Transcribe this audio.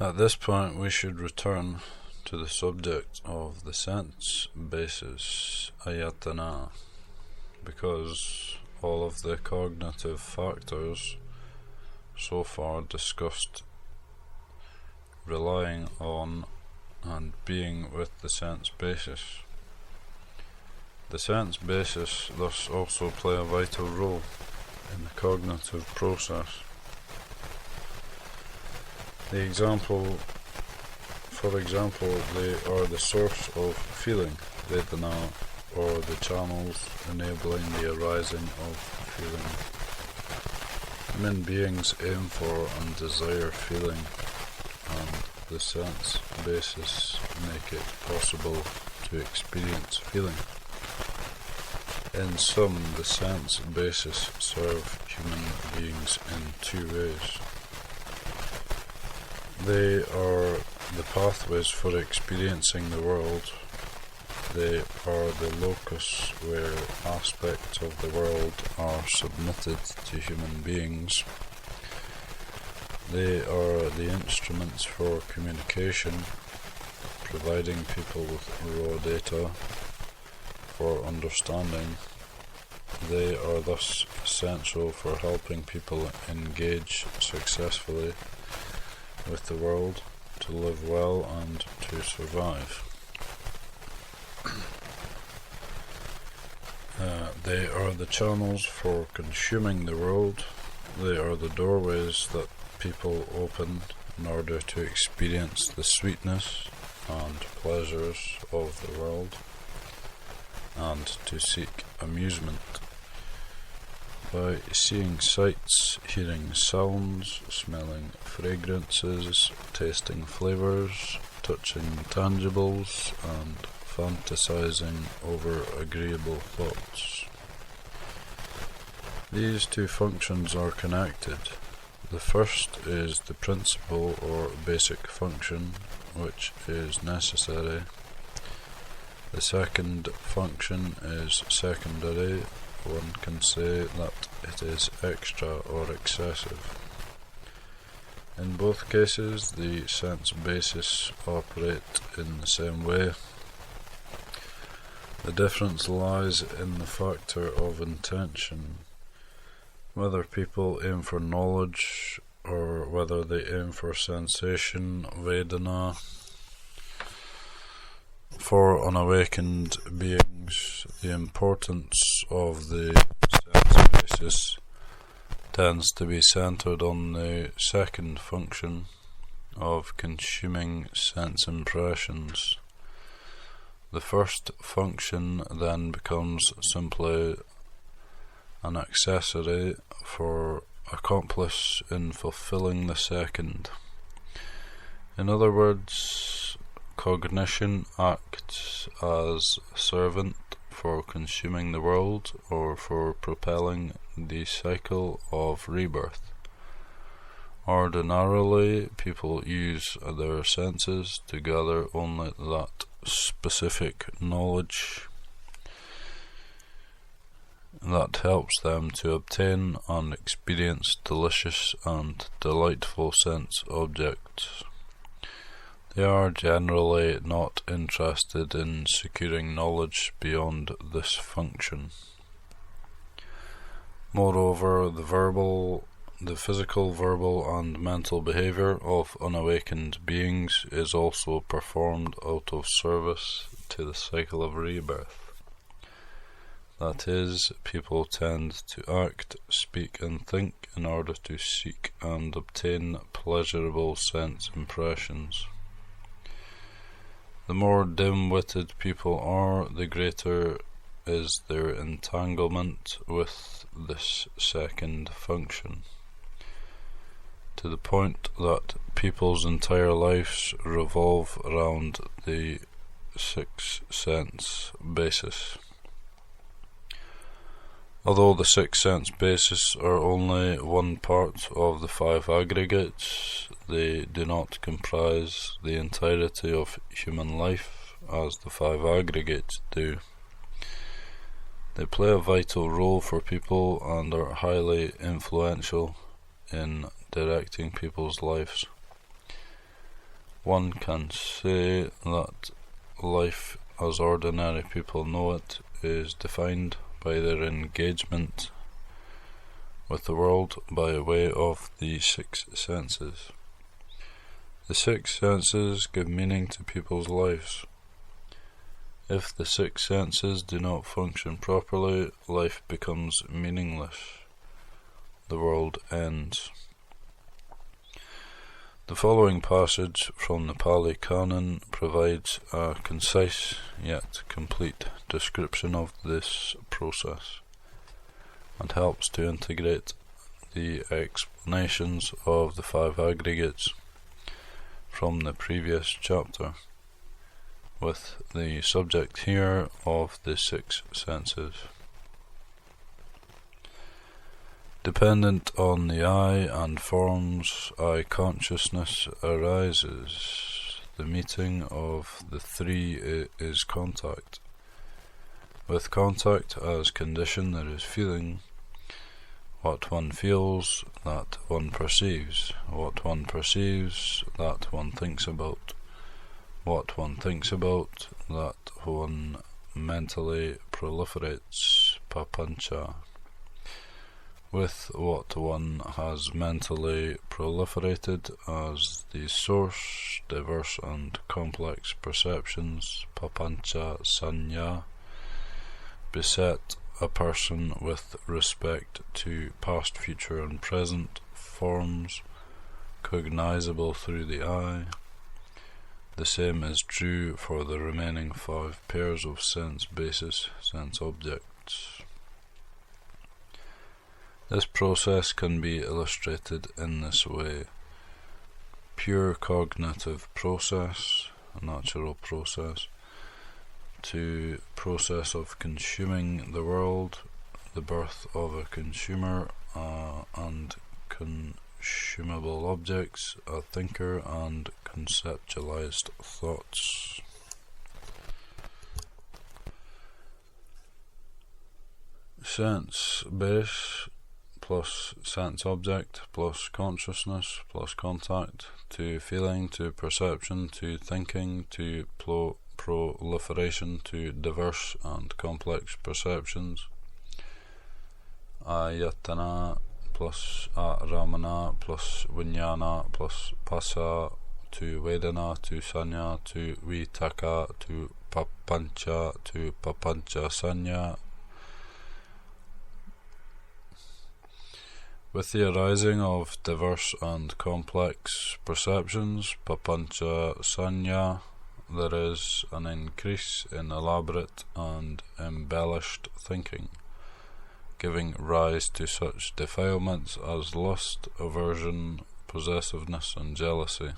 At this point we should return to the subject of the sense basis, ayatana, because all of the cognitive factors so far discussed relying on and being with the sense basis. The sense basis thus also play a vital role in the cognitive process. For example, they are the source of feeling, vedana, or the channels enabling the arising of feeling. Human beings aim for and desire feeling, and the sense basis make it possible to experience feeling. In sum, the sense basis serve human beings in two ways. They are the pathways for experiencing the world. They are the locus where aspects of the world are submitted to human beings. They are the instruments for communication, providing people with raw data for understanding. They are thus essential for helping people engage successfully with the world, to live well and to survive. They are the channels for consuming the world. They are the doorways that people open in order to experience the sweetness and pleasures of the world and to seek amusement. By seeing sights, hearing sounds, smelling fragrances, tasting flavors, touching tangibles, and fantasizing over agreeable thoughts. These two functions are connected. The first is the principal or basic function, which is necessary. The second function is secondary. One can say that it is extra or excessive. In both cases, the sense basis operate in the same way. The difference lies in the factor of intention, whether people aim for knowledge or whether they aim for sensation, vedana. For unawakened beings, the importance of the sense basis tends to be centered on the second function of consuming sense impressions. The first function then becomes simply an accessory for accomplice in fulfilling the second. In other words, cognition acts as a servant for consuming the world or for propelling the cycle of rebirth. Ordinarily, people use their senses to gather only that specific knowledge that helps them to obtain and experience delicious and delightful sense objects. They are generally not interested in securing knowledge beyond this function. Moreover, the physical, verbal, and mental behavior of unawakened beings is also performed out of service to the cycle of rebirth. That is, people tend to act, speak, and think in order to seek and obtain pleasurable sense impressions. The more dim-witted people are, the greater is their entanglement with this second function, to the point that people's entire lives revolve around the sixth sense basis. Although the sixth sense basis are only one part of the five aggregates, they do not comprise the entirety of human life as the five aggregates do. They play a vital role for people and are highly influential in directing people's lives. One can say that life as ordinary people know it is defined by their engagement with the world by way of the six senses. The six senses give meaning to people's lives. If the six senses do not function properly, life becomes meaningless. The world ends. The following passage from the Pali Canon provides a concise yet complete description of this process and helps to integrate the explanations of the five aggregates from the previous chapter with the subject here of the six senses. Dependent on the eye and forms, eye consciousness arises. The meeting of the three is contact. With contact as condition there is feeling. What one feels, that one perceives. What one perceives, that one thinks about. What one thinks about, that one mentally proliferates, papancha. With what one has mentally proliferated as the source, diverse and complex perceptions, papancha sanya, beset a person with respect to past, future and present forms, cognizable through the eye. The same is true for the remaining five pairs of sense basis, sense objects. This process can be illustrated in this way. Pure cognitive process, a natural process, to process of consuming the world, the birth of a consumer and consumable objects, a thinker and conceptualized thoughts. Sense base plus sense object plus consciousness plus contact to feeling to perception to thinking to proliferation to diverse and complex perceptions. Ayatana plus Ramana plus Vijnana plus Pasa to Vedana to Sanya to Vitaka to Papancha Sanya. With the arising of diverse and complex perceptions, papancha sanya, there is an increase in elaborate and embellished thinking, giving rise to such defilements as lust, aversion, possessiveness and jealousy.